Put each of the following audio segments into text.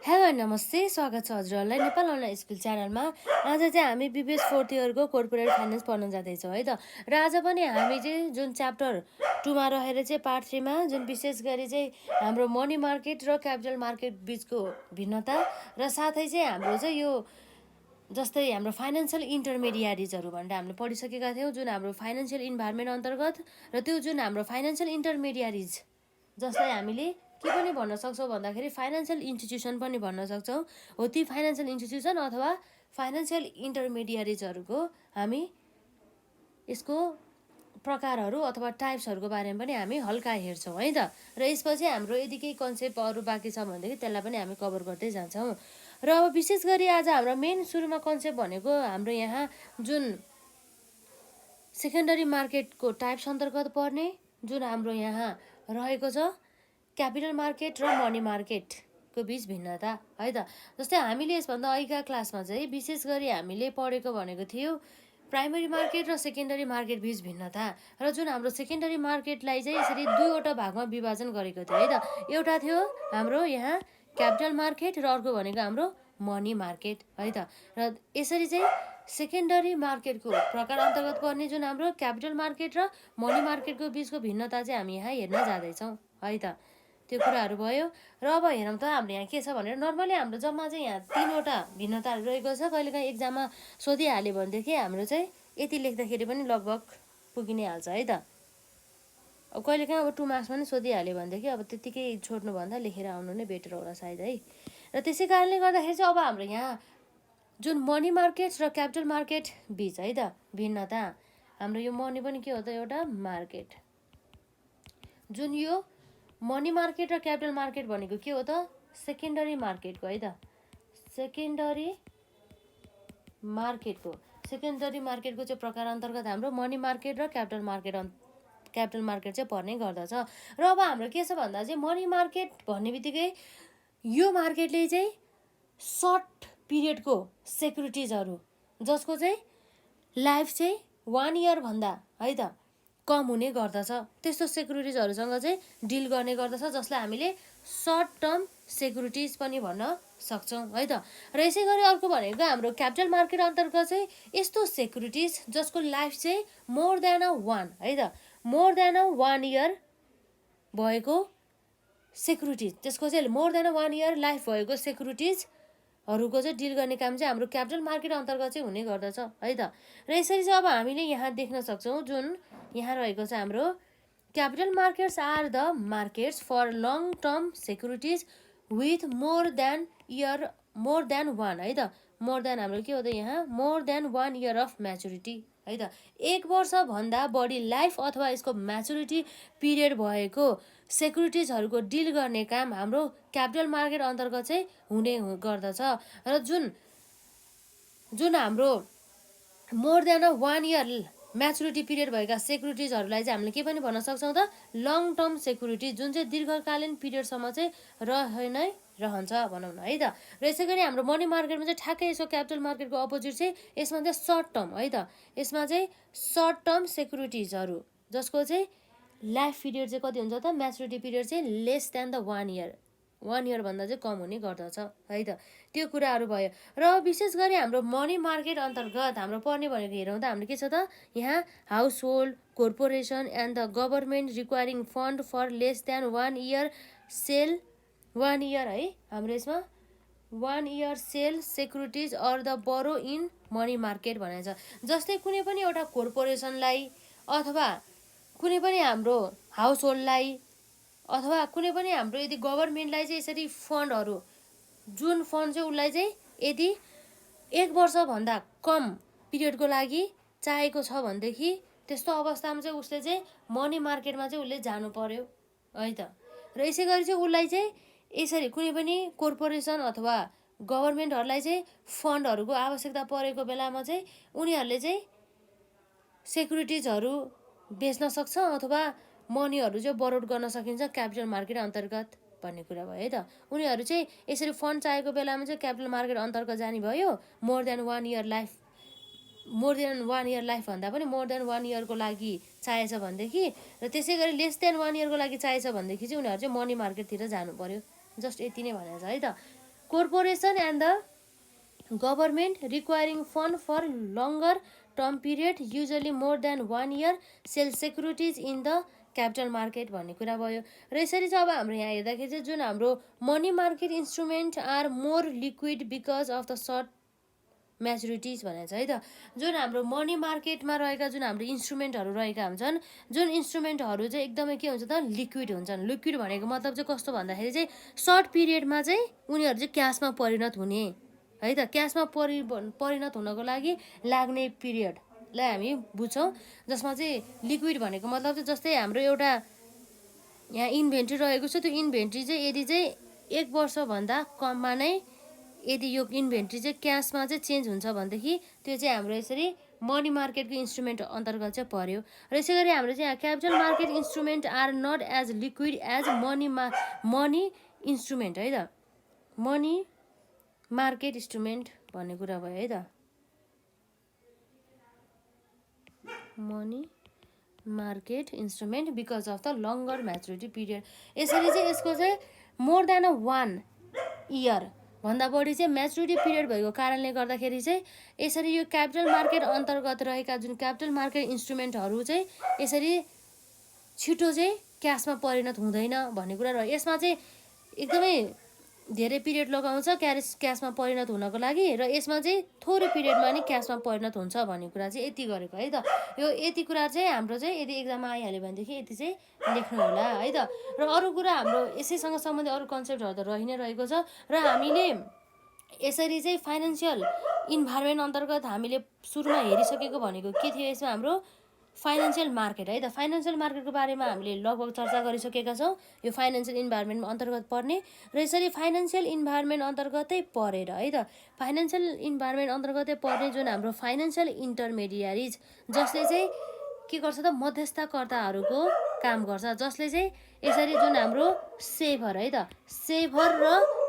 Hello नमस्ते, स्वागत छ हजुरहरूलाई नेपाल अनलाइन स्कुल च्यानलमा। आज चाहिँ हामी बिबिएस 4th इयरको कोर्पोरेट फाइनेन्स पढ्न जाँदैछौँ है त। र आज पनि हामी चाहिँ जुन च्याप्टर 2मा रहेर चाहिँ पार्ट 3मा जुन विशेष गरी चाहिँ हाम्रो मनी मार्केट र क्यापिटल मार्केट बिचको भिन्नता र साथै चाहिँ हाम्रो चाहिँ यो जस्तै हाम्रो फाइनेन्सियल इन्टरमिडिएरिजहरू भनेर हामीले पढिसकेका थियौँ, जुन हाम्रो फाइनेन्सियल इन्भाइरोमेन्ट अन्तर्गत र त्यो जुन हाम्रो फाइनेन्सियल इन्टरमिडिएरिज जसलाई हामीले के पनि भन्न सक्छौँ भन्दाखेरि फाइनेन्सियल इन्स्टिट्युसन पनि भन्न सक्छौँ हो। ती फाइनेन्सियल इन्स्टिट्युसन अथवा फाइनेन्सियल इन्टरमिडिएरिजहरूको हामी यसको प्रकारहरू अथवा टाइप्सहरूको बारेमा पनि हामी हल्का हेर्छौँ है त। र यसपछि हाम्रो यदि केही कन्सेप्ट अरू बाँकी छ भनेदेखि त्यसलाई पनि हामी कभर गर्दै जान्छौँ। र अब विशेष गरी आज हाम्रो मेन सुरुमा कन्सेप्ट भनेको हाम्रो यहाँ जुन सेकेन्डरी मार्केटको टाइप्स अन्तर्गत पर्ने जुन हाम्रो यहाँ रहेको छ क्यापिटल मार्केट र मनी मार्केटको बिच भिन्नता है त। जस्तै हामीले यसभन्दा अहिलेका क्लासमा चाहिँ विशेष गरी हामीले पढेको भनेको थियो प्राइमरी मार्केट र सेकेन्डरी मार्केट बिच भिन्नता। र जुन हाम्रो सेकेन्डरी मार्केटलाई चाहिँ यसरी दुईवटा भागमा विभाजन गरेको थियो है त। एउटा थियो हाम्रो यहाँ क्यापिटल मार्केट र अर्को भनेको हाम्रो मनी मार्केट है त। र यसरी चाहिँ सेकेन्डरी मार्केटको प्रकार अन्तर्गत पर्ने जुन हाम्रो क्यापिटल मार्केट र मनी मार्केटको बिचको भिन्नता चाहिँ हामी यहाँ हेर्न जाँदैछौँ है त। त्यो कुराहरू भयो। र अब हेरौँ त हाम्रो यहाँ के छ भनेर। नर्मली हाम्रो जम्मा चाहिँ यहाँ 3वटा भिन्नताहरू रहेको छ। कहिलेकाहीँ एक्जाममा सोधिहाल्यो भनेदेखि हाम्रो चाहिँ यति लेख्दाखेरि पनि लगभग पुगि नै हाल्छ है त। अब कहिलेकाहीँ अब 2 मार्क्स पनि सोधिहाल्यो भनेदेखि अब त्यतिकै छोड्नुभन्दा लेखेर आउनु नै बेटर होला सायद है। र त्यसै कारणले गर्दाखेरि चाहिँ अब हाम्रो यहाँ जुन मनी मार्केट र क्यापिटल मार्केट बिच है त भिन्नता, हाम्रो यो मनी पनि के हो त एउटा मार्केट। जुन यो मनी मार्केट र क्यापिटल मार्केट भनेको के हो त सेकेन्डरी मार्केटको है त। सेकेन्डरी मार्केटको चाहिँ प्रकार अन्तर्गत हाम्रो मनी मार्केट र क्यापिटल मार्केट चाहिँ पर्ने गर्दछ। र अब हाम्रो के छ भन्दा चाहिँ मनी मार्केट भन्ने बित्तिकै यो मार्केटले चाहिँ सर्ट पिरियडको सेक्युरिटिजहरू जसको चाहिँ लाइफ चाहिँ 1 इयर भन्दा है त कम हुने गर्दछ त्यस्तो सेक्युरिटिजहरूसँग चाहिँ डिल गर्ने गर्दछ, जसलाई हामीले सर्ट टर्म सेक्युरिटिज पनि भन्न सक्छौँ है त। र यसै गरी अर्को भनेको हाम्रो क्यापिटल मार्केट अन्तर्गत चाहिँ यस्तो सेक्युरिटिज जसको लाइफ चाहिँ मोर देन 1 है त, मोर देन 1 इयर भएको सेक्युरिटिज, त्यसको चाहिँ मोर देन 1 इयर लाइफ भएको सेक्युरिटिजहरूको चाहिँ डिल गर्ने काम चाहिँ हाम्रो क्यापिटल मार्केट अन्तर्गत चाहिँ हुने गर्दछ है त। र यसरी चाहिँ अब हामीले यहाँ देख्न सक्छौँ जुन यहाँ रहेको छ हाम्रो capital markets are the markets for long term securities with more than 1 है त। मोर देन हाम्रो के हो त यहाँ more than 1 year of maturity है त। 1 वर्षभन्दा बढी लाइफ अथवा यसको म्याचुरिटी पिरियड भएको सेक्युरिटिजहरूको डिल गर्ने काम हाम्रो क्यापिटल मार्केट अन्तर्गत चाहिँ हुने गर्दछ। र जुन हाम्रो more than 1 year maturity period भएका सेक्युरिटिजहरूलाई चाहिँ हामीले के पनि भन्न सक्छौँ त लङ टर्म सेक्युरिटी, जुन चाहिँ दीर्घकालीन पिरियडसम्म चाहिँ नै रहन्छ भनौँ न है त। र यसै गरी हाम्रो मनी मार्केटमा चाहिँ ठ्याक्कै यसो क्यापिटल मार्केटको अपोजिट चाहिँ यसमा चाहिँ सर्ट टर्म है त। यसमा चाहिँ सर्ट टर्म सेक्युरिटिजहरू जसको चाहिँ लाइफ पिरियड चाहिँ कति हुन्छ त म्याचुरिटी पिरियड चाहिँ लेस देन द 1 इयरभन्दा चाहिँ कम हुने गर्दछ है त। त्यो कुराहरू भयो। र विशेष गरी हाम्रो मनी मार्केट अन्तर्गत हाम्रो पर्ने भनेको हेरौँ त हाम्रो के छ त यहाँ household corporation and the government requiring fund for less than 1 year sale 1 year है हाम्रो यसमा 1 year sale securities or the borrow in money market भनेको छ। जस्तै कुनै पनि एउटा कोर्पोरेसनलाई अथवा कुनै पनि हाम्रो हाउस होल्डलाई अथवा कुनै पनि हाम्रो यदि गभर्मेन्टलाई चाहिँ यसरी फन्डहरू जुन फन्ड चाहिँ उसलाई चाहिँ यदि 1 वर्षभन्दा कम पिरियडको लागि चाहिएको छ भनेदेखि त्यस्तो अवस्थामा चाहिँ उसले चाहिँ मनी मार्केटमा चाहिँ उसले जानु पर्यो है त। र यसै गरी चाहिँ उसलाई चाहिँ यसरी कुनै पनि कोर्पोरेसन अथवा गभर्मेन्टहरूलाई चाहिँ फन्डहरूको आवश्यकता परेको बेलामा चाहिँ उनीहरूले चाहिँ सेक्युरिटिजहरू बेच्न सक्छ अथवा मनीहरू चाहिँ बरोड गर्न सकिन्छ क्यापिटल मार्केट अन्तर्गत भन्ने कुरा भयो है त। उनीहरू चाहिँ यसरी फन्ड चाहिएको बेलामा चाहिँ क्यापिटल मार्केट अन्तर्गत जाने भयो। मोर देन 1 इयर लाइफ भन्दा पनि मोर देन 1 इयरको लागि चाहिएछ भनेदेखि र त्यसै गरी लेस देन 1 इयरको लागि चाहिएछ भनेदेखि चाहिँ उनीहरू चाहिँ मनी मार्केटतिर जानु पर्यो। जस्ट यति नै भनेको छ है त। corporation and the government requiring fund for longer term period, usually more than 1 year, sell securities in the capital market भन्ने कुरा भयो। र यसरी चाहिँ अब हाम्रो यहाँ हेर्दाखेरि चाहिँ जुन हाम्रो money market instrument are more liquid because of the short maturities भनेको छ है त। जुन हाम्रो मनी मार्केटमा रहेका जुन हाम्रो इन्स्ट्रुमेन्टहरू रहेका हुन्छन्, जुन इन्स्ट्रुमेन्टहरू चाहिँ एकदमै के हुन्छ त लिक्विड हुन्छन्। लिक्विड भनेको मतलब चाहिँ कस्तो भन्दाखेरि चाहिँ सर्ट पिरियडमा चाहिँ उनीहरू चाहिँ क्यासमा परिणत हुने है त। क्यासमा परिणत हुनको लागि लाग्ने पिरियडलाई हामी बुझ्छौँ, जसमा चाहिँ लिक्विड भनेको मतलब चाहिँ जस्तै हाम्रो एउटा यहाँ इन्भेन्ट्री रहेको छ, त्यो इन्भेन्ट्री चाहिँ यदि चाहिँ 1 वर्षभन्दा कममा नै यदि यो इन्भेन्ट्री चाहिँ क्यासमा चाहिँ चेन्ज हुन्छ भनेदेखि त्यो चाहिँ हाम्रो यसरी मनी मार्केटको इन्स्ट्रुमेन्ट अन्तर्गत चाहिँ पर्यो। र यसै गरी हाम्रो चाहिँ यहाँ capital market instrument are not as liquid as money instrument है त। मनी मार्केट इन्स्ट्रुमेन्ट भन्ने कुरा भयो है त। Money market instrument because of the लङ्गर maturity period. यसरी चाहिँ यसको चाहिँ मोर देन 1 इयर भन्दा बढी चाहिँ म्याचुरिटी पिरियड भएको कारणले गर्दाखेरि चाहिँ यसरी यो क्यापिटल मार्केट अन्तर्गत रहेका जुन क्यापिटल मार्केट इन्स्ट्रुमेन्टहरू चाहिँ यसरी छिटो चाहिँ क्यासमा परिणत हुँदैन भन्ने कुरा रह्यो। यसमा चाहिँ एकदमै धेरै पिरियड लगाउँछ क्यासमा परिणत हुनको लागि, र यसमा चाहिँ थोरै पिरियडमा नै क्यासमा परिणत हुन्छ भन्ने कुरा चाहिँ यति गरेको है त। यो यति कुरा चाहिँ हाम्रो चाहिँ यदि एक्जाममा आइहाल्यो भनेदेखि यति चाहिँ लेख्नु होला है त। र अरू कुरा हाम्रो यसैसँग सम्बन्धित अरू कन्सेप्टहरू त रहि नै रहेको छ। र हामीले यसरी चाहिँ फाइनेन्सियल इन्भाइरोमेन्ट अन्तर्गत हामीले सुरुमा हेरिसकेको भनेको के थियो, यसमा हाम्रो फाइनेन्सियल मार्केट है त। फाइनेन्सियल मार्केटको बारेमा हामीले लगभग चर्चा गरिसकेका छौँ, यो फाइनेन्सियल इन्भाइरोमेन्टमा अन्तर्गत पर्ने। र यसरी फाइनेन्सियल इन्भाइरोमेन्ट अन्तर्गतै परेर है त, फाइनेन्सियल इन्भाइरोमेन्ट अन्तर्गतै पर्ने जुन हाम्रो फाइनेन्सियल इन्टरमेडियरिज, जसले चाहिँ के गर्छ त मध्यस्थकर्ताहरूको काम गर्छ, जसले चाहिँ यसरी जुन हाम्रो सेभर है त, सेभर र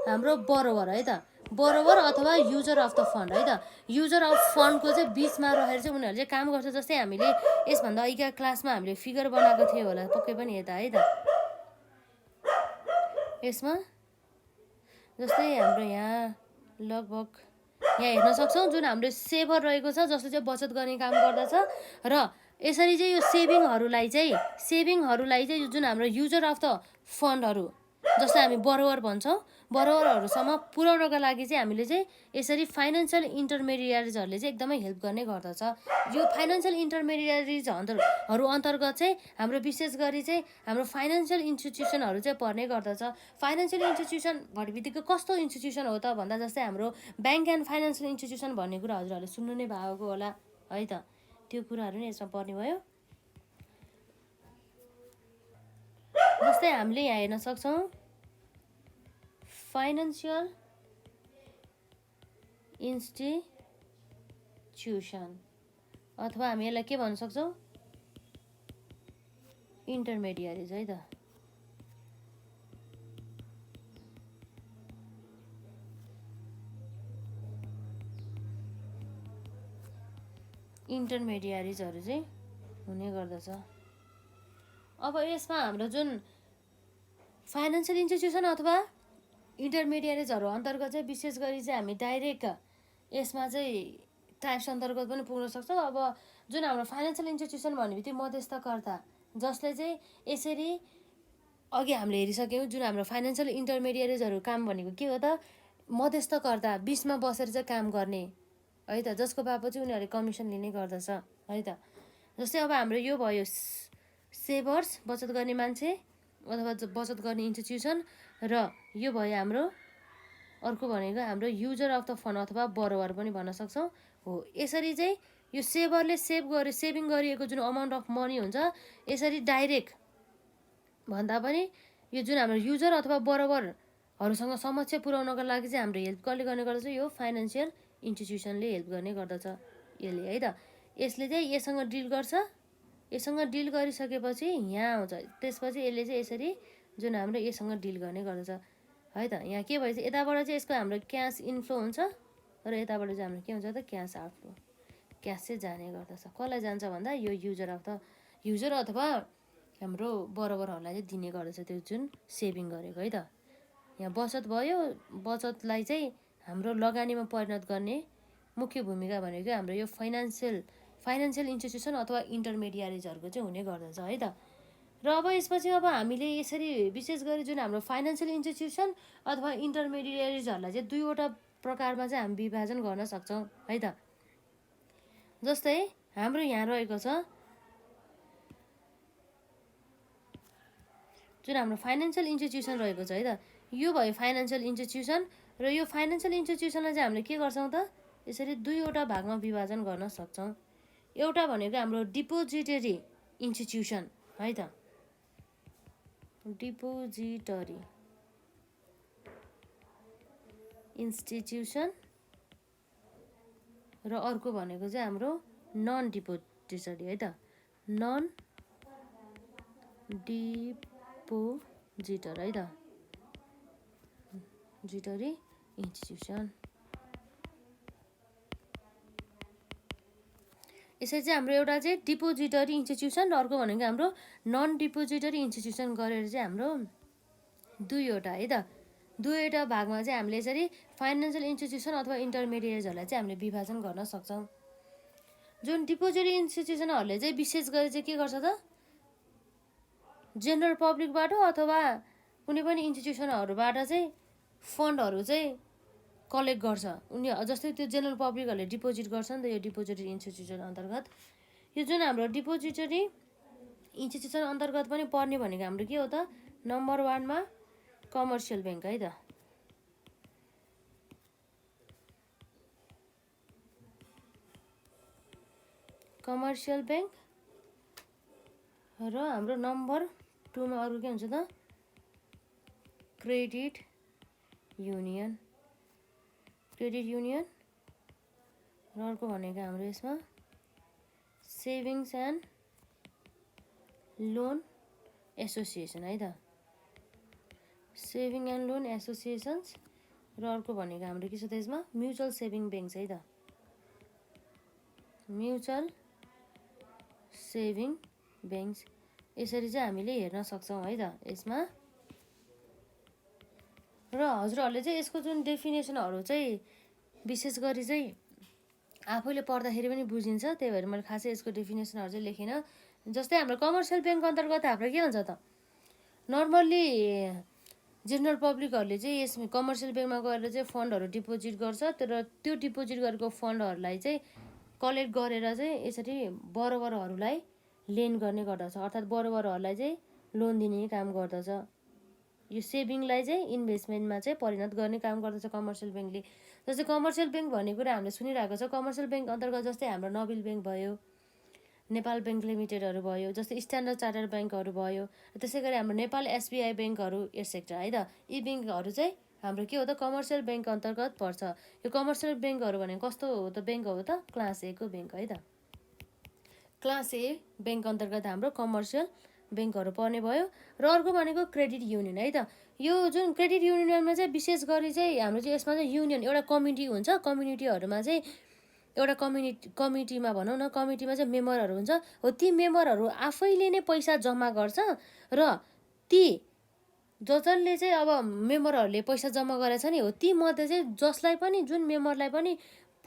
हाम्रो बरोबर है त, बरोबर अथवा युजर अफ द फन्ड है त, युजर अफ फन्डको चाहिँ बिचमा रहेर चाहिँ उनीहरूले चाहिँ काम गर्छ। जस्तै हामीले यसभन्दा अघिका क्लासमा हामीले फिगर बनाएको थियो होला पक्कै पनि यता है त। यसमा जस्तै हाम्रो यहाँ लगभग यहाँ हेर्न सक्छौँ जुन हाम्रो सेभर रहेको छ, जसले चाहिँ बचत गर्ने काम गर्दछ। र यसरी चाहिँ यो सेभिङहरूलाई चाहिँ जुन हाम्रो युजर अफ द फन्डहरू जसलाई हामी बरोबर भन्छौँ, बरोबरहरूसम्म पुर्याउनको लागि चाहिँ हामीले चाहिँ यसरी फाइनेन्सियल इन्टरमेडियरिजहरूले चाहिँ एकदमै हेल्प गर्ने गर्दछ। यो फाइनेन्सियल इन्टरमेडियरिजहरू अन्तर्गत चाहिँ हाम्रो विशेष गरी चाहिँ हाम्रो फाइनेन्सियल इन्स्टिट्युसनहरू चाहिँ पर्ने गर्दछ। फाइनेन्सियल इन्स्टिट्युसन भन्ने बित्तिकै कस्तो इन्स्टिट्युसन हो त भन्दा जस्तै हाम्रो ब्याङ्क एन्ड फाइनेन्सियल इन्स्टिट्युसन भन्ने कुरा हजुरहरूले सुन्नु नै भएको होला है त, त्यो कुराहरू नै यसमा पर्ने भयो। जस्तै हामीले यहाँ हेर्न सक्छौँ फाइनेन्सियल इन्स्टिट्युसन अथवा हामी यसलाई के भन्न सक्छौँ इन्टरमेडियरिज है त। इन्टरमेडियरिजहरू चाहिँ हुने गर्दछ। अब यसमा हाम्रो जुन फाइनेन्सियल इन्स्टिट्युसन अथवा इन्टरमेडियरिजहरू अन्तर्गत चाहिँ विशेष गरी चाहिँ हामी डाइरेक्ट यसमा चाहिँ टाइप्स अन्तर्गत पनि पुग्न सक्छौँ। अब जुन हाम्रो फाइनेन्सियल इन्स्टिट्युसन भन्ने बित्तिकै मध्यस्थकर्ता, जसले चाहिँ यसरी अघि हामीले हेरिसक्यौँ जुन हाम्रो फाइनेन्सियल इन्टरमेडियरिजहरू काम भनेको के हो त, मध्यस्थकर्ता बिचमा बसेर चाहिँ काम गर्ने है त, जसको बापत चाहिँ उनीहरूले कमिसन लिने गर्दछ है त। जस्तै अब हाम्रो यो भयो सेभर्स बचत गर्ने मान्छे अथवा बचत गर्ने इन्स्टिट्युसन, र यो भयो हाम्रो अर्को भनेको हाम्रो युजर अफ द फन्ड अथवा बरोबर पनि भन्न सक्छौँ हो। यसरी चाहिँ यो सेभरले सेभिङ गरिएको जुन अमाउन्ट अफ मनी हुन्छ, यसरी डाइरेक्ट भन्दा पनि यो जुन हाम्रो युजर अथवा बरोबरहरूसँग समस्या पुर्याउनको लागि चाहिँ हाम्रो हेल्प कसले गर्ने गर्दछ, यो फाइनेन्सियल इन्स्टिट्युसनले हेल्प गर्ने गर्दछ यसले है त। यसले चाहिँ यससँग डिल गर्छ, यससँग डिल गरिसकेपछि यहाँ आउँछ, त्यसपछि यसले चाहिँ यसरी जुन हाम्रो यससँग डिल गर्ने गर्दछ है त। यहाँ के भएछ, यताबाट चाहिँ यसको हाम्रो क्यास इन्फ्लो हुन्छ र यताबाट चाहिँ हाम्रो के हुन्छ त क्यास आउटफ्लो, क्यास चाहिँ जाने गर्दछ। कसलाई जान्छ भन्दा यो युजर अथवा हाम्रो बरोबरहरूलाई चाहिँ दिने गर्दछ त्यो जुन सेभिङ गरेको है त। यहाँ बचत भयो। बचतलाई चाहिँ हाम्रो लगानीमा परिणत गर्ने मुख्य भूमिका भनेको हाम्रो यो फाइनेन्सियल इन्स्टिट्युसन अथवा इन्टरमिडियरिजहरूको चाहिँ हुने गर्दछ है त। र अब यसपछि अब हामीले यसरी विशेष गरी जुन हाम्रो फाइनेन्सियल इन्स्टिट्युसन अथवा इन्टरमिडियरिजहरूलाई चाहिँ दुईवटा प्रकारमा चाहिँ हामी विभाजन गर्न सक्छौँ है त। जस्तै हाम्रो यहाँ रहेको छ जुन हाम्रो फाइनेन्सियल इन्स्टिट्युसन रहेको छ है त, यो भयो फाइनेन्सियल इन्स्टिट्युसन। र यो फाइनेन्सियल इन्स्टिट्युसनलाई चाहिँ हामीले के गर्छौँ त, यसरी दुईवटा भागमा विभाजन गर्न सक्छौँ। एउटा भनेको हाम्रो डिपोजिटरी इन्स्टिट्युसन है त, डिपोजिटरी इन्स्टिट्युसन, र अर्को भनेको चाहिँ हाम्रो नन डिपोजिटरी है त, नन डिपोजिटर है त, डिपोजिटरी इन्स्टिट्युसन। यसरी चाहिँ हाम्रो एउटा चाहिँ डिपोजिटरी इन्स्टिट्युसन र अर्को भनेको हाम्रो नन डिपोजिटरी इन्स्टिट्युसन गरेर चाहिँ हाम्रो दुईवटा है त, दुईवटा भागमा चाहिँ हामीले यसरी फाइनेन्सियल इन्स्टिट्युसन अथवा इन्टरमिडियरिजहरूलाई चाहिँ हामीले विभाजन गर्न सक्छौँ। जुन डिपोजिटरी इन्स्टिट्युसनहरूले चाहिँ विशेष गरी चाहिँ के गर्छ त, जेनरल पब्लिकबाट अथवा कुनै पनि इन्स्टिट्युसनहरूबाट चाहिँ फन्डहरू चाहिँ कलेक्ट गर्छ। उनी जस्तै त्यो जेनरल पब्लिकहरूले डिपोजिट गर्छ नि त यो डिपोजिटरी इन्स्टिट्युसन अन्तर्गत। यो जुन हाम्रो डिपोजिटरी इन्स्टिट्युसन अन्तर्गत पनि पर्ने भनेको हाम्रो के हो त, नम्बर 1 मा कमर्सियल ब्याङ्क है त, कमर्सियल ब्याङ्क। र हाम्रो नम्बर 2 मा अरु के हुन्छ त, क्रेडिट युनियन, क्रेडिट युनियन। र अर्को भनेको हाम्रो यसमा सेभिङ्स एन्ड लोन एसोसिएसन है त, सेभिङ एन्ड लोन एसोसिएसन्स। र अर्को भनेको हाम्रो के छ त यसमा, म्युचुअल सेभिङ ब्याङ्क्स है त, म्युचुअल सेभिङ ब्याङ्क्स। यसरी चाहिँ हामीले हेर्न सक्छौँ है त यसमा। र हजुरहरूले चाहिँ यसको जुन डेफिनेसनहरू चाहिँ विशेष गरी चाहिँ आफैले पढ्दाखेरि पनि बुझिन्छ, त्यही भएर मैले खासै यसको डेफिनेसनहरू चाहिँ लेखिनँ। जस्तै हाम्रो कमर्सियल ब्याङ्क अन्तर्गत हाम्रो के हुन्छ त, नर्मल्ली जेनरल पब्लिकहरूले चाहिँ यस कमर्सियल ब्याङ्कमा गएर चाहिँ फन्डहरू डिपोजिट गर्छ। तर त्यो डिपोजिट गरेको फन्डहरूलाई चाहिँ कलेक्ट गरेर चाहिँ यसरी बरोबरहरूलाई लेन गर्ने गर्दछ, अर्थात् बरोबरहरूलाई चाहिँ लोन दिने काम गर्दछ। यो सेभिङलाई चाहिँ इन्भेस्टमेन्टमा चाहिँ परिणत गर्ने काम गर्दछ कमर्सियल ब्याङ्कले। जस्तै कमर्सियल ब्याङ्क भन्ने कुरा हामीले सुनिरहेको छ, कमर्सियल ब्याङ्क अन्तर्गत जस्तै हाम्रो नबिल ब्याङ्क भयो, नेपाल ब्याङ्क लिमिटेडहरू भयो, जस्तै स्ट्यान्डर्ड चार्टर्ड ब्याङ्कहरू भयो, त्यसै गरी हाम्रो नेपाल एसबिआई ब्याङ्कहरू एटसेट्रा है त। यी ब्याङ्कहरू चाहिँ हाम्रो के हो त, कमर्सियल ब्याङ्क अन्तर्गत पर्छ। यो कमर्सियल ब्याङ्कहरू भनेको कस्तो हो त ब्याङ्क हो त, क्लास ए को ब्याङ्क है त, क्लास ए ब्याङ्क अन्तर्गत हाम्रो कमर्सियल ब्याङ्कहरू पर्ने भयो। र अर्को भनेको क्रेडिट युनियन है त। यो जुन क्रेडिट युनियनमा चाहिँ विशेष गरी चाहिँ हाम्रो चाहिँ यसमा चाहिँ युनियन एउटा कमिटी हुन्छ, कम्युनिटीहरूमा चाहिँ एउटा कमिटीमा भनौँ न, कमिटीमा चाहिँ मेम्बरहरू हुन्छ हो। ती मेम्बरहरू आफैले नै पैसा जम्मा गर्छ र ती जसले चाहिँ अब मेम्बरहरूले पैसा जम्मा गरेछ नि हो, ती मध्ये चाहिँ जसलाई पनि जुन मेम्बरलाई पनि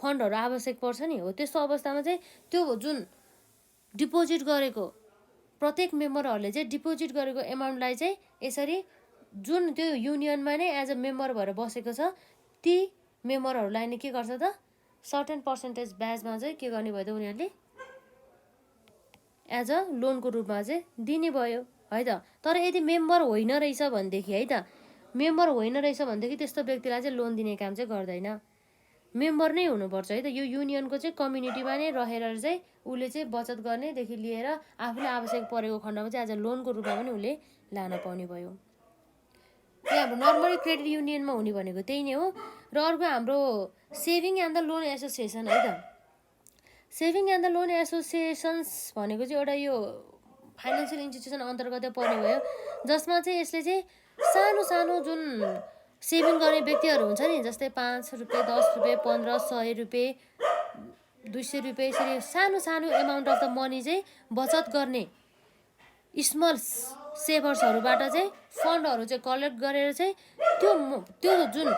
फन्डहरू आवश्यक पर्छ नि हो, त्यस्तो अवस्थामा चाहिँ त्यो जुन डिपोजिट गरेको प्रत्येक मेम्बरहरूले चाहिँ डिपोजिट गरेको एमाउन्टलाई चाहिँ यसरी जुन त्यो युनियनमा नै एज अ मेम्बर भएर बसेको छ ती मेम्बरहरूलाई नै के गर्छ त, सर्टेन पर्सेन्टेज ब्याजमा चाहिँ के गर्ने भयो त, उनीहरूले एज अ लोनको रूपमा चाहिँ दिने भयो है त। तर यदि मेम्बर होइन रहेछ भनेदेखि है त, मेम्बर होइन रहेछ भनेदेखि त्यस्तो व्यक्तिलाई चाहिँ लोन दिने काम चाहिँ गर्दैन, मेम्बर नै हुनुपर्छ है त। यो युनियनको चाहिँ कम्युनिटीमा नै रहेर चाहिँ उसले चाहिँ बचत गर्नेदेखि लिएर आफूले आवश्यक परेको खण्डमा चाहिँ एज अ लोनको रूपमा पनि उसले लान पाउने भयो। त्यही हाम्रो नर्मली क्रेडिट युनियनमा हुने भनेको त्यही नै हो। र अर्को हाम्रो saving and the loan association है त, saving and the loan associations भनेको चाहिँ एउटा यो फाइनेन्सियल इन्स्टिट्युसन अन्तर्गत पर्ने भयो, जसमा चाहिँ यसले चाहिँ सानो सानो जुन सेभिङ गर्ने व्यक्तिहरू हुन्छ नि, जस्तै 5 रुपियाँ 10 रुपियाँ 15 100 रुपियाँ 200 रुपियाँ, यसरी सानो सानो एमाउन्ट अफ द मनी चाहिँ बचत गर्ने स्मल सेभर्सहरूबाट चाहिँ फन्डहरू चाहिँ कलेक्ट गरेर चाहिँ त्यो जुन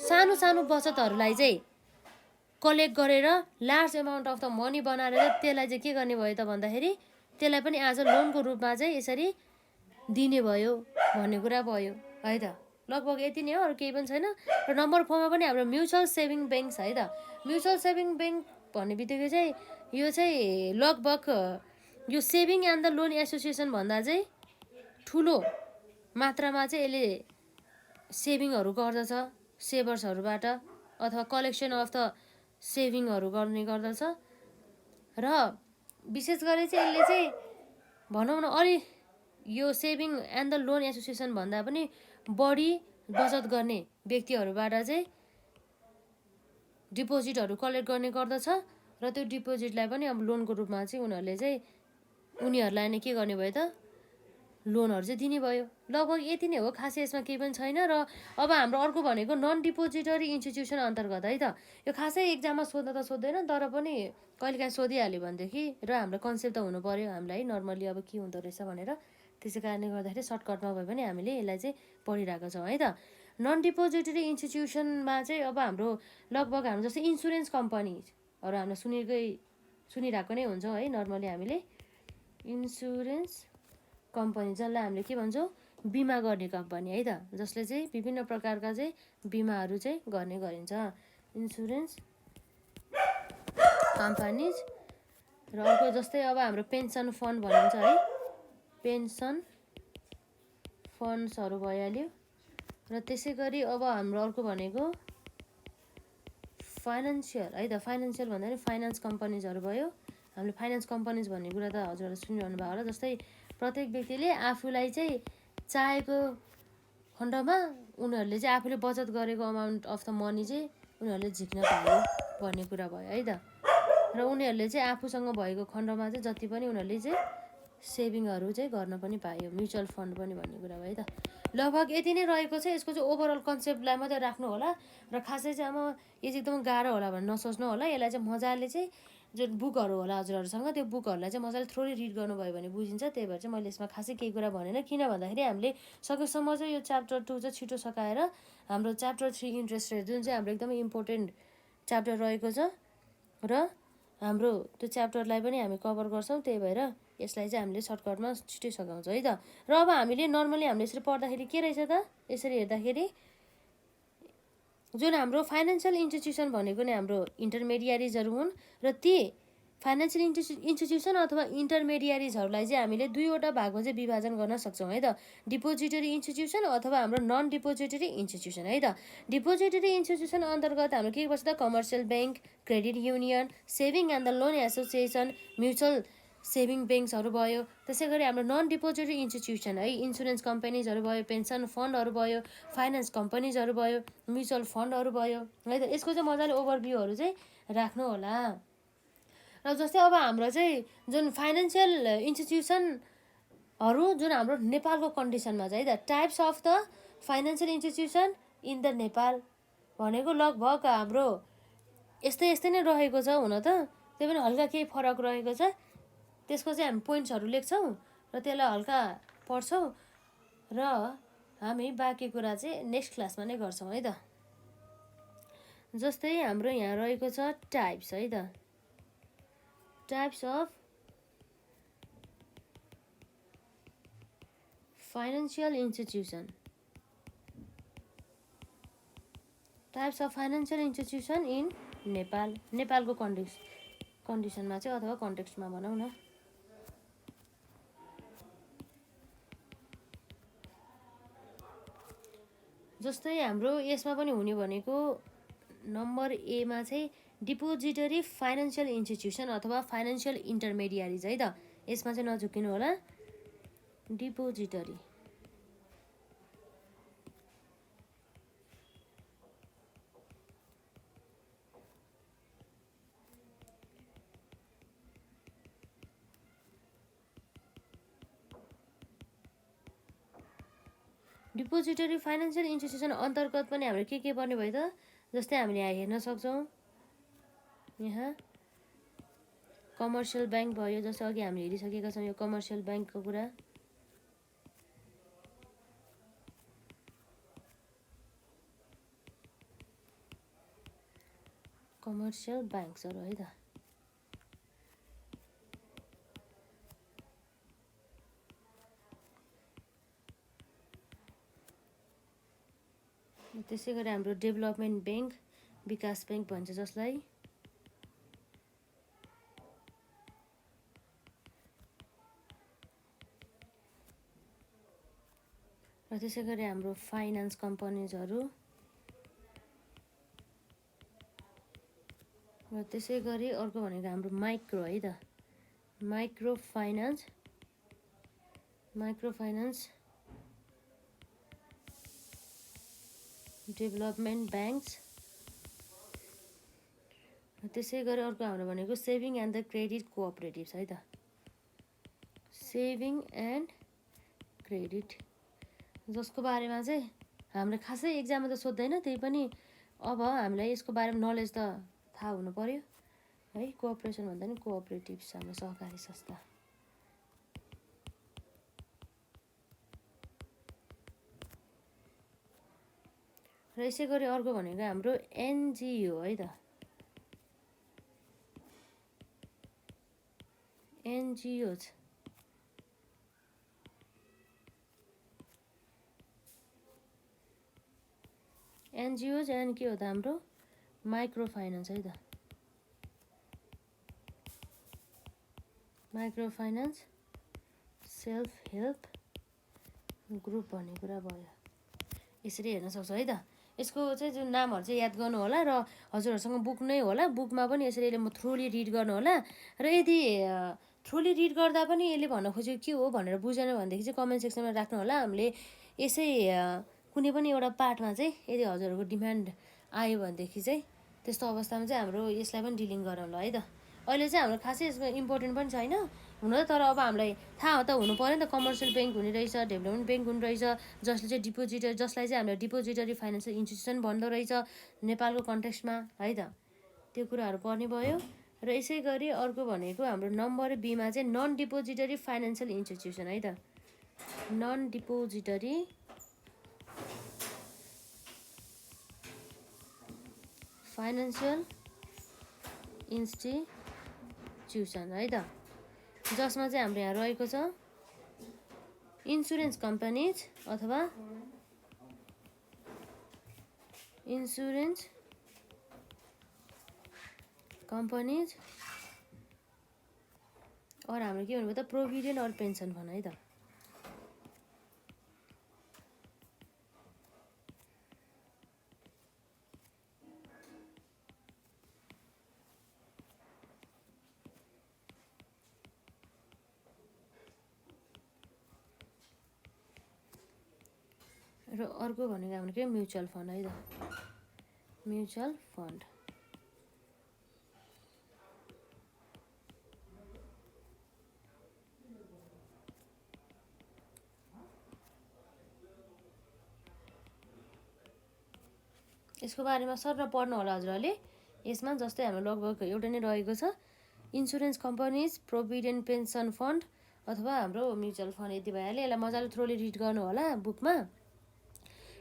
सानो सानो बचतहरूलाई चाहिँ कलेक्ट गरेर large amount of the money बनाएर त्यसलाई चाहिँ के गर्ने भयो त भन्दाखेरि त्यसलाई पनि आज लोनको रूपमा चाहिँ यसरी दिने भयो भन्ने कुरा भयो है त। लगभग यति नै हो, अरू केही पनि छैन। र नम्बर 4मा पनि हाम्रो म्युचुअल सेभिङ ब्याङ्क्स है त। म्युचुअल सेभिङ ब्याङ्क भन्ने बित्तिकै चाहिँ यो चाहिँ लगभग यो saving and the loan association भन्दा चाहिँ ठुलो मात्रामा चाहिँ यसले सेभिङहरू गर्दछ सेभर्सहरूबाट अथवा कलेक्सन अफ द सेभिङहरू गर्ने गर्दछ। र विशेष गरी चाहिँ यसले चाहिँ भनौँ न अलि यो saving and the loan association भन्दा पनि बढी बचत गर्ने व्यक्तिहरूबाट चाहिँ डिपोजिटहरू कलेक्ट गर्ने गर्दछ। र त्यो डिपोजिटलाई पनि अब लोनको रूपमा चाहिँ उनीहरूलाई नै के गर्ने भयो त लोनहरू चाहिँ दिने भयो। लगभग यति नै हो, खासै यसमा केही पनि छैन। र अब हाम्रो अर्को भनेको नन डिपोजिटरी इन्स्टिट्युसन अन्तर्गत है त। यो खासै एक्जाममा सोध्न त सोध्दैन, तर पनि कहिलेकाहीँ सोधिहाल्यो भनेदेखि र हाम्रो कन्सेप्ट त हुनु पर्यो हामीलाई नर्मली अब के हुँदो रहेछ भनेर, त्यसै कारणले गर्दाखेरि सर्टकटमा भए पनि हामीले यसलाई चाहिँ पढिरहेको छौँ है त। नन डिपोजिटरी इन्स्टिट्युसनमा चाहिँ अब हाम्रो लगभग हाम्रो जस्तै इन्सुरेन्स कम्पनीहरू हामीले सुनिरहेको नै हुन्छौँ है नर्मली हामीले। इन्सुरेन्स कम्पनी जसलाई हामीले के भन्छौँ बिमा गर्ने कम्पनी है त, जसले चाहिँ विभिन्न प्रकारका चाहिँ बिमाहरू चाहिँ गर्ने गरिन्छ इन्सुरेन्स कम्पनीज। र अर्को जस्तै अब हाम्रो पेन्सन फन्ड भनिन्छ है, पेन्सन फन्ड्सहरू भइहाल्यो। र त्यसै गरी अब हाम्रो अर्को भनेको फाइनेन्सियल है त। फाइनेन्सियल भन्दा पनि फाइनेन्स कम्पनीजहरू भयो। हामीले फाइनेन्स कम्पनीज भन्ने कुरा त हजुरहरूले सुनिरहनु भएको होला। जस्तै प्रत्येक व्यक्तिले आफूलाई चाहिँ चाहेको खण्डमा उनीहरूले चाहिँ आफूले बचत गरेको अमाउन्ट अफ द मनी चाहिँ उनीहरूले झिक्न पायो भन्ने कुरा भयो है त। र उनीहरूले चाहिँ आफूसँग भएको खण्डमा चाहिँ जति पनि उनीहरूले चाहिँ सेभिङहरू चाहिँ गर्न पनि पायो, म्युचुअल फन्ड पनि भन्ने कुरा भयो है त। लगभग यति नै रहेको छ। यसको चाहिँ ओभरअल कन्सेप्टलाई मात्रै राख्नु होला। र खासै चाहिँ अब यो चाहिँ एकदम गाह्रो होला भनेर नसोच्नु होला। यसलाई चाहिँ मजाले चाहिँ जुन बुकहरू होला हजुरहरूसँग त्यो बुकहरूलाई चाहिँ मजाले थोरै रिड गर्नुभयो भने बुझिन्छ। त्यही भएर चाहिँ मैले यसमा खासै केही कुरा भनेन, किन भन्दाखेरि हामीले सकेसम्म चाहिँ यो च्याप्टर 2 चाहिँ छिटो सकाएर हाम्रो च्याप्टर 3 इन्ट्रेस्ट रेट जुन चाहिँ हाम्रो एकदमै इम्पोर्टेन्ट च्याप्टर रहेको छ र हाम्रो त्यो च्याप्टरलाई पनि हामी कभर गर्छौँ। त्यही भएर यसलाई चाहिँ हामीले सर्टकटमा छिटै सघाउँछौँ है त। र अब हामीले नर्मली हामीले यसरी पढ्दाखेरि के रहेछ त, यसरी हेर्दाखेरि जुन हाम्रो फाइनेन्सियल इन्स्टिट्युसन भनेको नै हाम्रो इन्टरमेडिएरिजहरू हुन्। र ती फाइनेन्सियल इन्स्टिट्युसन अथवा इन्टरमेडिएरिजहरूलाई चाहिँ हामीले दुईवटा भागमा चाहिँ विभाजन गर्न सक्छौँ है त। डिपोजिटरी इन्स्टिट्युसन अथवा हाम्रो नन डिपोजिटरी इन्स्टिट्युसन है त। डिपोजिटरी इन्स्टिट्युसन अन्तर्गत हाम्रो के बस्छ त commercial bank, credit union, saving and the loan association, mutual saving ब्याङ्क्सहरू भयो। त्यसै गरी हाम्रो नन डिपोजिटरी इन्स्टिट्युसन है इन्सुरेन्स कम्पनीजहरू भयो, पेन्सन फन्डहरू भयो, फाइनेन्स कम्पनीजहरू भयो, म्युचुअल फन्डहरू भयो है त। यसको चाहिँ मजाले ओभरभ्यूहरू चाहिँ राख्नु होला। र जस्तै अब हाम्रो चाहिँ जुन फाइनेन्सियल इन्स्टिट्युसनहरू जुन हाम्रो नेपालको कन्डिसनमा चाहिँ है त, types of the financial institution in the Nepal भनेको लगभग हाम्रो यस्तै नै रहेको छ हुन त। त्यही पनि हल्का केही फरक रहेको छ। त्यसको चाहिँ हामी पोइन्ट्सहरू लेख्छौँ र त्यसलाई हल्का पढ्छौँ र हामी बाँकी कुरा चाहिँ नेक्स्ट क्लासमा नै गर्छौँ है त। जस्तै हाम्रो यहाँ रहेको छ टाइप्स है त, types of financial institution. Types of financial institution in Nepal, नेपालको कन्डिसनमा चाहिँ अथवा कन्टेक्स्टमा भनौँ न। जस्तै हाम्रो यसमा पनि हुने भनेको नम्बर एमा चाहिँ डिपोजिटरी फाइनेन्सियल इन्स्टिट्युसन अथवा फाइनेन्सियल इन्टरमेडिएरिज है त। यसमा चाहिँ नझुकिनु होला। डिपोजिटरी डिपोजिटरी फाइनेन्सियल इन्स्टिट्युसन अन्तर्गत पनि हाम्रो के पर्ने भयो त। जस्तै हामीले यहाँ हेर्न सक्छौँ, यहाँ कमर्सियल ब्याङ्क भयो, जस्तो अघि हामीले हेरिसकेका छौँ यो कमर्सियल ब्याङ्कको कुरा। कमर्सियल ब्याङ्क्सहरू है त। त्यसै गरी हाम्रो डेभलपमेन्ट ब्याङ्क, विकास ब्याङ्क भन्छ जसलाई। र त्यसै गरी हाम्रो फाइनान्स कम्पनीजहरू, र त्यसै गरी अर्को भनेको हाम्रो माइक्रो है त, माइक्रो फाइनान्स डेभलपमेन्ट ब्याङ्क्स। त्यसै गरी अर्को हाम्रो भनेको सेभिङ एन्ड द क्रेडिट कोअपरेटिभ्स है त, सेभिङ एन्ड क्रेडिट, जसको बारेमा चाहिँ हामीले खासै एक्जाममा त सोध्दैन, त्यही पनि अब हामीलाई यसको बारेमा नलेज त थाहा हुनु पर्यो है। कोअपरेसन भन्दा नि कोअपरेटिभ्स हाम्रो सहकारी संस्था। र यसै गरी अर्को भनेको हाम्रो एनजिओ है त, एनजिओज। एनजिओज एन्ड के हो त हाम्रो माइक्रो फाइनान्स है त, micro finance self help group भन्ने कुरा भयो। यसरी हेर्न सक्छौँ है त। यसको चाहिँ जुन नामहरू चाहिँ याद गर्नु होला, र हजुरहरूसँग बुक नै होला, बुकमा पनि यसरी म थ्रुली रिड गर्नु होला। र यदि थ्रुली रिड गर्दा पनि यसले भन्न खोजेको के हो भनेर बुझेन भनेदेखि चाहिँ कमेन्ट सेक्सनमा राख्नु होला। हामीले यसै कुनै पनि एउटा पार्टमा चाहिँ यदि हजुरहरूको डिमान्ड आयो भनेदेखि चाहिँ त्यस्तो अवस्थामा चाहिँ हाम्रो यसलाई पनि डिलिङ गरौँला है त। अहिले चाहिँ हाम्रो खासै यसमा इम्पोर्टेन्ट पनि छैन हुन त, तर अब हामीलाई थाहा त हुनु पऱ्यो नि त, कमर्सियल ब्याङ्क हुने रहेछ, डेभलपमेन्ट ब्याङ्क हुने रहेछ, जसले चाहिँ जसलाई चाहिँ हामीले डिपोजिटरी फाइनेन्सियल इन्स्टिट्युसन भन्दो रहेछ नेपालको कन्टेक्स्टमा है त। त्यो कुराहरू पर्ने भयो। र यसै गरी अर्को भनेको हाम्रो नम्बर बीमा चाहिँ नन डिपोजिटरी फाइनेन्सियल इन्स्टिट्युसन है त, नन डिपोजिटरी फाइनेन्सियल इन्स्टिट्युसन है त, जसमा चाहिँ हाम्रो यहाँ रहेको छ इन्सुरेन्स कम्पनीज अथवा इन्सुरेन्स कम्पनीज और हाम्रो के भन्नुभयो त प्रोभिडेन्ट और पेन्सन फन्ड है त। र अर्को भनेको हाम्रो के म्युचुअल फन्ड है त, म्युचुअल फन्ड। यसको बारेमा सर पढ्नु होला हजुरहरूले। यसमा जस्तै हाम्रो लगभग एउटा नै रहेको छ, insurance companies, provident pension fund अथवा हाम्रो म्युचुअल फन्ड। यति भइहाल्यो। यसलाई मजाले थ्रोली रिड गर्नु होला बुकमा।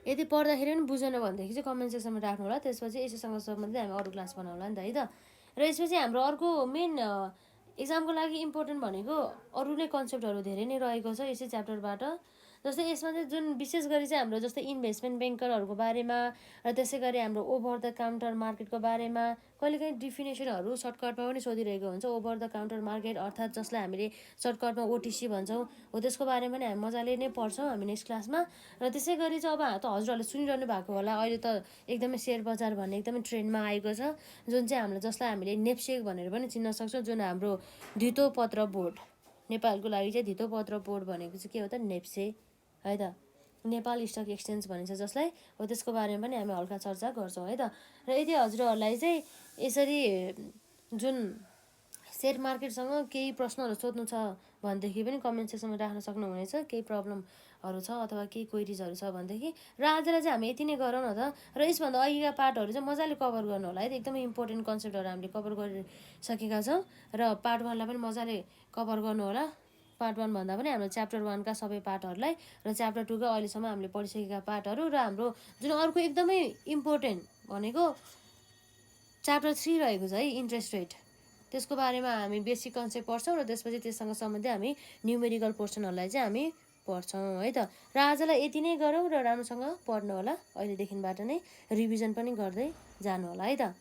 यदि पढ्दाखेरि पनि बुझेन भनेदेखि चाहिँ कमेन्ट सेक्सनमा राख्नु होला। त्यसपछि यसैसँग सम्बन्धित हामी अरू क्लास बनाउला नि त है त। र यसपछि हाम्रो अर्को मेन एक्जामको लागि इम्पोर्टेन्ट भनेको अरू नै कन्सेप्टहरू धेरै नै रहेको छ यसै च्याप्टरबाट। जस्तै यसमा चाहिँ जुन विशेष गरी चाहिँ हाम्रो जस्तै इन्भेस्टमेन्ट ब्याङ्करहरूको बारेमा, र त्यसै गरी हाम्रो ओभर द काउन्टर मार्केटको बारेमा, कहिलेकाहीँ डिफिनेसनहरू सर्टकटमा पनि सोधिरहेको हुन्छ। ओभर द काउन्टर मार्केट अर्थात् जसलाई हामीले सर्टकटमा ओटिसी भन्छौँ हो, त्यसको बारेमा पनि हामी मजाले नै पढ्छौँ हामी नेक्स्ट क्लासमा। र त्यसै गरी चाहिँ अब त हजुरहरूले सुनिरहनु भएको होला, अहिले त एकदमै सेयर बजार भन्ने एकदमै ट्रेन्डमा आएको छ, जुन चाहिँ हामीले जसलाई हामीले नेप्सेक भनेर पनि चिन्न सक्छौँ। जुन हाम्रो धितोपत्र बोर्ड, नेपालको लागि चाहिँ धितोपत्र बोर्ड भनेको चाहिँ के हो त नेप्से है त, नेपाल स्टक एक्सचेन्ज भनिन्छ जसलाई हो। त्यसको बारेमा पनि हामी हल्का चर्चा गर्छौँ है त। र यदि हजुरहरूलाई चाहिँ यसरी जुन सेयर मार्केटसँग केही प्रश्नहरू सोध्नु छ भनेदेखि पनि कमेन्ट सेक्सनमा राख्न सक्नुहुनेछ। केही प्रब्लमहरू छ अथवा केही क्वेरिजहरू छ भनेदेखि। र आजलाई चाहिँ हामी यति नै गरौँ न त। र यसभन्दा अघिका पार्टहरू चाहिँ मजाले कभर गर्नु होला है। एकदमै इम्पोर्टेन्ट कन्सेप्टहरू हामीले कभर गरिसकेका छौँ र पार्ट 1लाई पनि मजाले कभर गर्नु होला। पार्ट 1 भन्दा पनि हाम्रो च्याप्टर 1 का सबै पार्टहरूलाई र च्याप्टर 2 का अहिलेसम्म हामीले पढिसकेका पार्टहरू र हाम्रो जुन अर्को एकदमै इम्पोर्टेन्ट भनेको च्याप्टर 3 रहेको छ है, इन्ट्रेस्ट रेट। त्यसको बारेमा हामी बेसिक कन्सेप्ट पढ्छौँ र त्यसपछि त्यससँग सम्बन्धित हामी न्युमेरिकल पोर्सनहरूलाई चाहिँ हामी पढ्छौँ है त। र आजलाई यति नै गरौँ र राम्रोसँग पढ्नु होला। अहिलेदेखिबाट नै रिभिजन पनि गर्दै जानु होला है त।